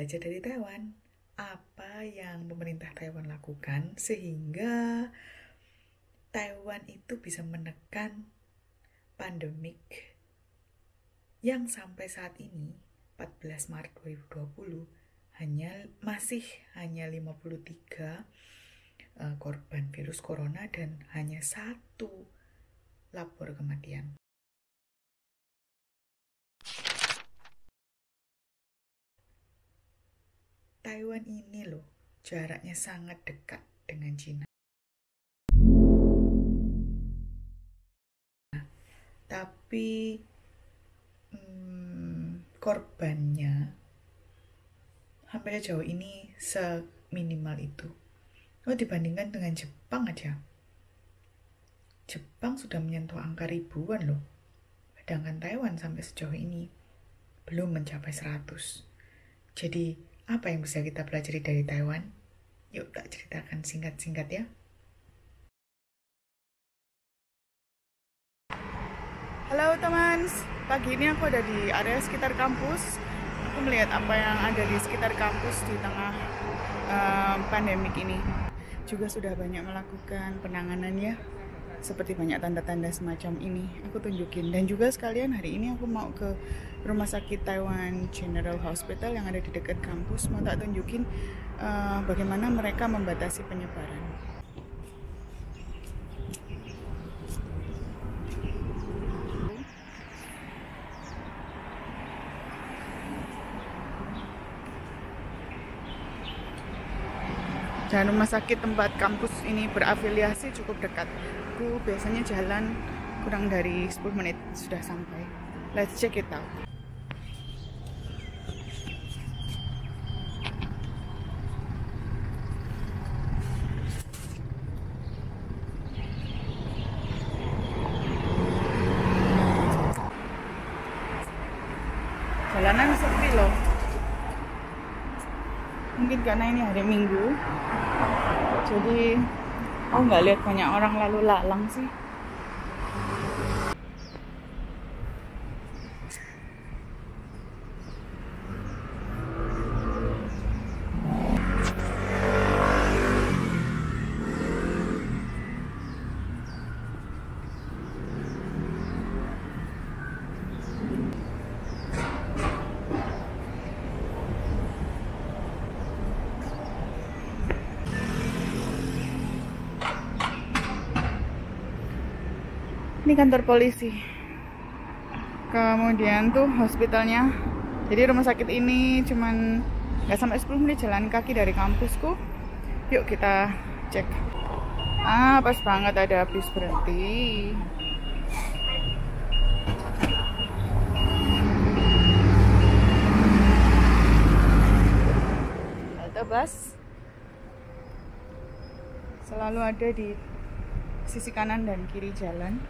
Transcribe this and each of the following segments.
belajar dari Taiwan. Apa yang pemerintah Taiwan lakukan sehingga Taiwan itu bisa menekan pandemik yang sampai saat ini 14 Maret 2020 masih hanya 53 korban virus corona dan hanya 1 lapor kematian. Taiwan ini loh, jaraknya sangat dekat dengan Cina. Tapi korbannya hampir jauh ini seminimal itu. Dibandingkan dengan Jepang aja. Jepang sudah menyentuh angka ribuan loh. Sedangkan Taiwan sampai sejauh ini belum mencapai 100. Jadi apa yang bisa kita pelajari dari Taiwan? Yuk tak ceritakan singkat-singkat ya. Halo teman, pagi ini aku ada di area sekitar kampus. Aku melihat apa yang ada di sekitar kampus di tengah pandemik ini. Juga sudah banyak melakukan penanganannya, seperti banyak tanda-tanda semacam ini. Aku tunjukin. Dan juga sekalian hari ini aku mau ke Rumah Sakit Taiwan General Hospital yang ada di dekat kampus. Mau tak tunjukin bagaimana mereka membatasi penyebaran. Dan rumah sakit tempat kampus ini berafiliasi cukup dekat. Aku biasanya jalan kurang dari 10 menit sudah sampai. Let's check it out. Jalanan sepi loh. Mungkin karena ini hari Minggu, jadi aku nggak lihat banyak orang lalu lalang sih. Ini kantor polisi. Kemudian tuh hospitalnya. Jadi rumah sakit ini cuman nggak sampai 10 menit jalan kaki dari kampusku. Yuk kita cek. Pas banget ada bis berhenti. Halte bus selalu ada di sisi kanan dan kiri jalan.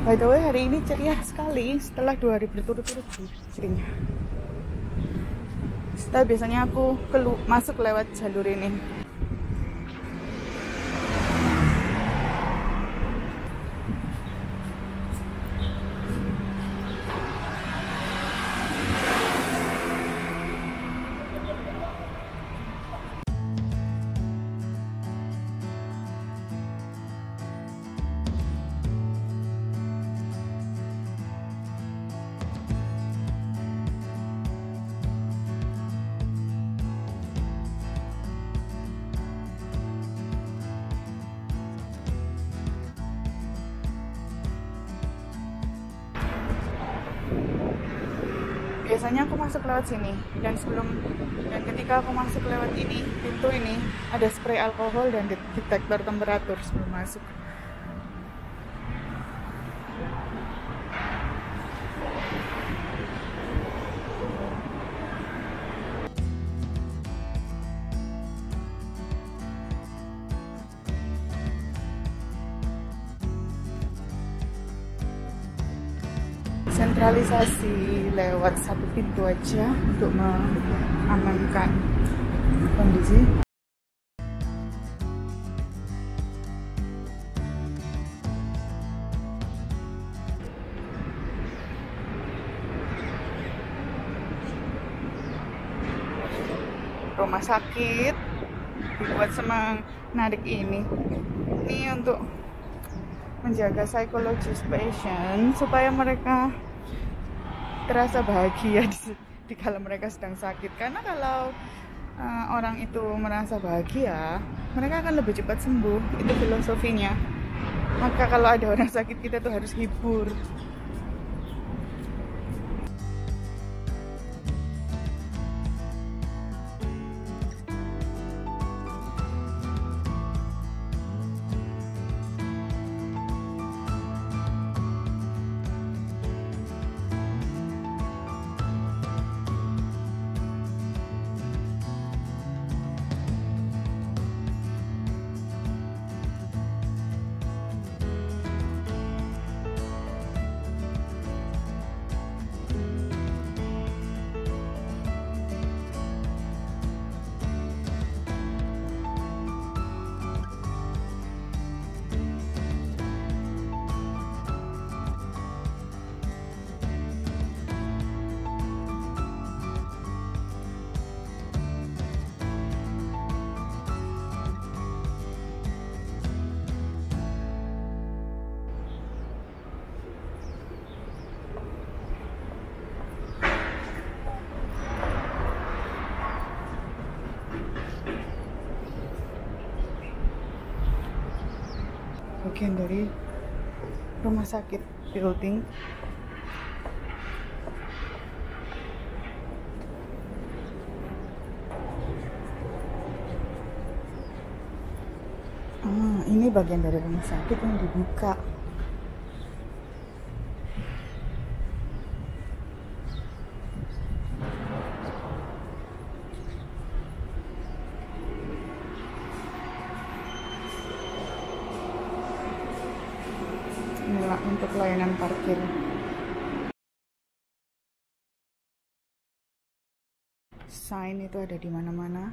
By the way, hari ini ceria sekali setelah 2 hari berturut-turut cerinya. Setelah biasanya aku masuk lewat jalur ini. Biasanya aku masuk lewat sini dan ketika aku masuk lewat pintu ini ada spray alkohol dan detektor temperatur sebelum masuk. Sentralisasi lewat satu pintu aja untuk mengamankan kondisi. rumah sakit dibuat semenarik ini untuk menjaga psikologis pasien supaya mereka terasa bahagia di kala mereka sedang sakit. Karena kalau orang itu merasa bahagia, mereka akan lebih cepat sembuh. Itu filosofinya. Maka kalau ada orang sakit, kita tuh harus hibur. Bagian dari rumah sakit building. Ini bagian dari rumah sakit yang dibuka. Inilah untuk layanan parkir. Sign itu ada di mana-mana.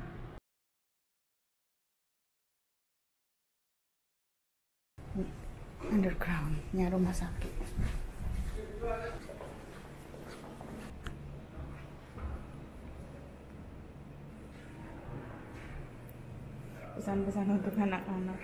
Underground-nya rumah sakit. Pesan-pesan untuk anak-anak.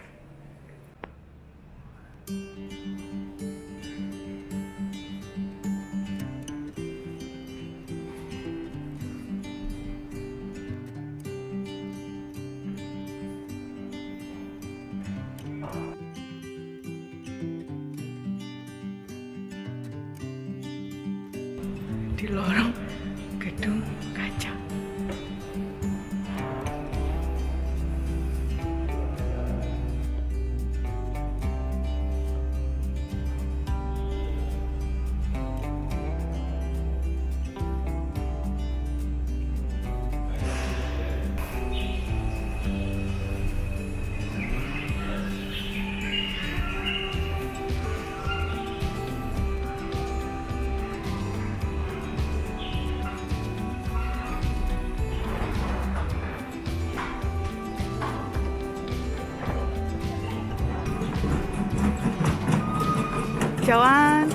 Di lorong gedung kaca. Jawan.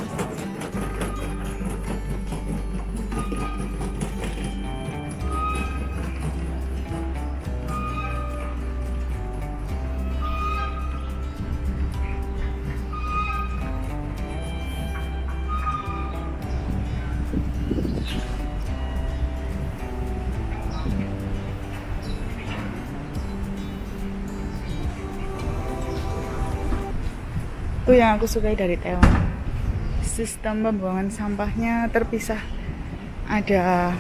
Itu yang aku sukai dari Taiwan. Sistem pembuangan sampahnya terpisah. Ada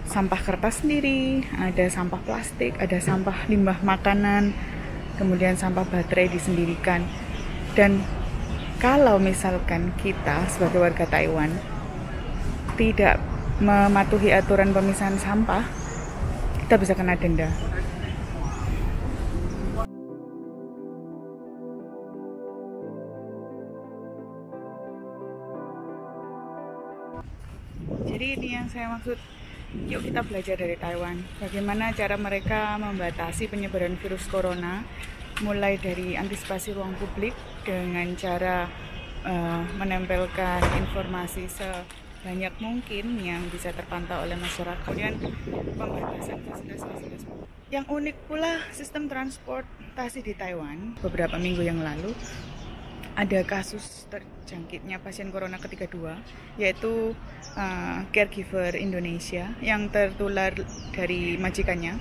sampah kertas sendiri, ada sampah plastik, ada sampah limbah makanan, kemudian sampah baterai disendirikan. Dan kalau misalkan kita sebagai warga Taiwan tidak mematuhi aturan pemisahan sampah, kita bisa kena denda. Jadi ini yang saya maksud, yuk kita belajar dari Taiwan. Bagaimana cara mereka membatasi penyebaran virus corona, mulai dari antisipasi ruang publik dengan cara menempelkan informasi sebanyak mungkin yang bisa terpantau oleh masyarakat. Kemudian Yang unik pula sistem transportasi di Taiwan. Beberapa minggu yang lalu ada kasus terjangkitnya pasien corona ketiga dua, yaitu caregiver Indonesia yang tertular dari majikannya.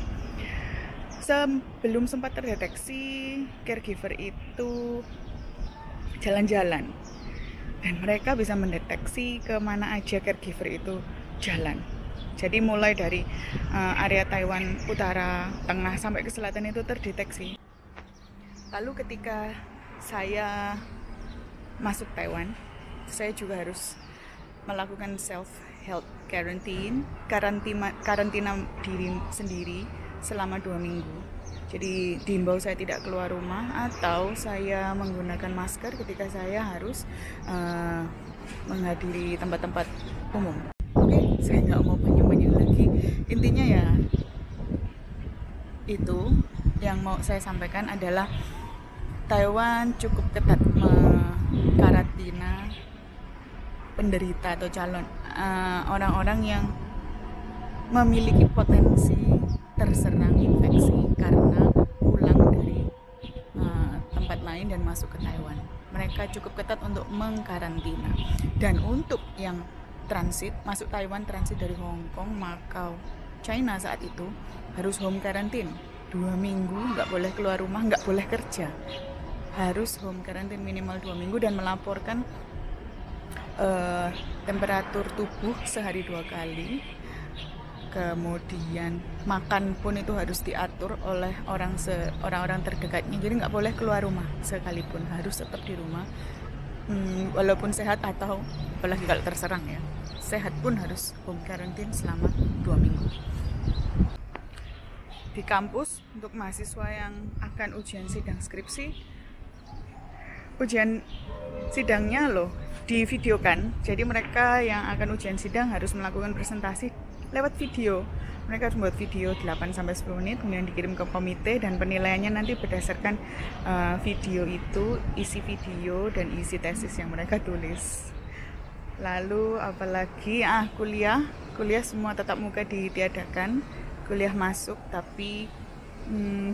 Sebelum sempat terdeteksi, caregiver itu jalan-jalan dan mereka bisa mendeteksi kemana aja caregiver itu jalan. Jadi mulai dari area Taiwan utara, tengah sampai ke selatan itu terdeteksi. Lalu ketika saya masuk Taiwan, saya juga harus melakukan self-health karantina diri sendiri selama 2 minggu. Jadi diimbau saya tidak keluar rumah atau saya menggunakan masker ketika saya harus menghadiri tempat-tempat umum. Oke, saya nggak mau panjang-panjang lagi. Intinya ya itu yang mau saya sampaikan adalah Taiwan cukup ketat mengkarantina penderita atau calon orang-orang yang memiliki potensi terserang infeksi karena pulang dari tempat lain dan masuk ke Taiwan. Mereka cukup ketat untuk mengkarantina. Dan untuk yang transit masuk Taiwan, transit dari Hong Kong, Macau, China saat itu harus home quarantine 2 minggu, nggak boleh keluar rumah, nggak boleh kerja, harus home quarantine minimal 2 minggu dan melaporkan temperatur tubuh sehari 2 kali. Kemudian makan pun itu harus diatur oleh orang-orang terdekatnya, jadi nggak boleh keluar rumah sekalipun, harus tetap di rumah. Walaupun sehat atau apalagi kalau terserang ya, sehat pun harus home quarantine selama 2 minggu. Di kampus untuk mahasiswa yang akan ujian sidang skripsi, ujian sidangnya loh divideokan. Jadi mereka yang akan ujian sidang harus melakukan presentasi lewat video. Mereka harus membuat video 8-10 menit, kemudian dikirim ke komite dan penilaiannya nanti berdasarkan video itu, isi video dan isi tesis yang mereka tulis. Lalu apalagi kuliah semua tatap muka ditiadakan, kuliah masuk tapi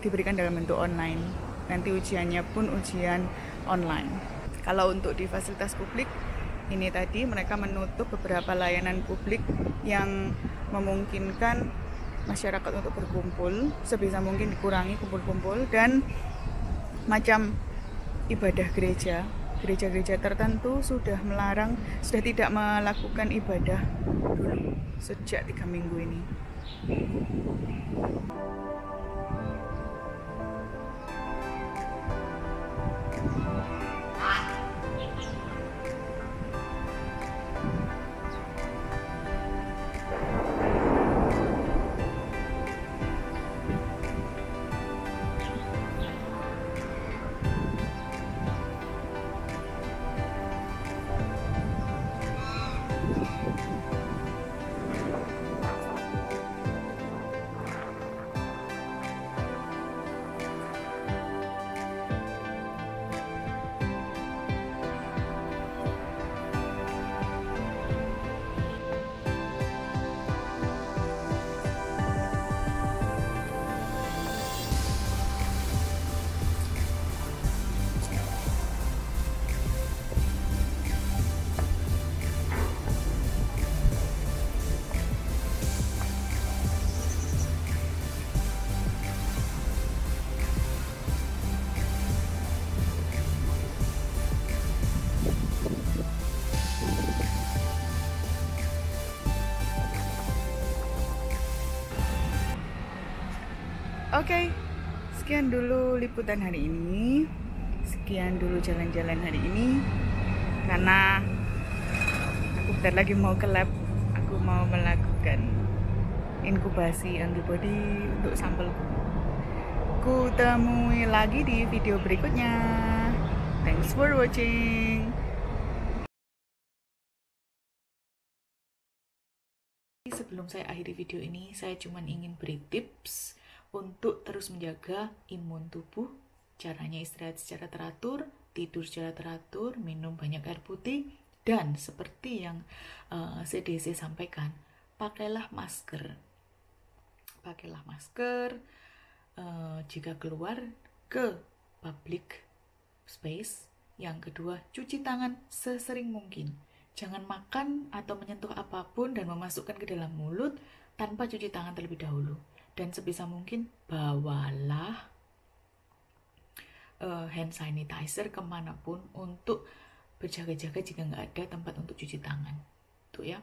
diberikan dalam bentuk online. Nanti ujiannya pun ujian online. Kalau untuk di fasilitas publik, ini tadi mereka menutup beberapa layanan publik yang memungkinkan masyarakat untuk berkumpul, sebisa mungkin dikurangi kumpul-kumpul. Dan macam ibadah gereja tertentu sudah tidak melakukan ibadah dulu sejak 3 minggu ini. Oke, sekian dulu liputan hari ini. Sekian dulu jalan-jalan hari ini. Karena aku bentar lagi mau ke lab. Aku mau melakukan inkubasi antibody untuk sampelku. Ku temui lagi di video berikutnya. Thanks for watching. Sebelum saya akhiri video ini, saya cuma ingin beri tips untuk terus menjaga imun tubuh. Caranya istirahat secara teratur, tidur secara teratur, minum banyak air putih, dan seperti yang CDC sampaikan, pakailah masker. pakailah masker. Jika keluar ke public space. Yang kedua, cuci tangan sesering mungkin. Jangan makan atau menyentuh apapun dan memasukkan ke dalam mulut tanpa cuci tangan terlebih dahulu. Dan sebisa mungkin bawalah hand sanitizer kemanapun untuk berjaga-jaga jika nggak ada tempat untuk cuci tangan. Tuh ya.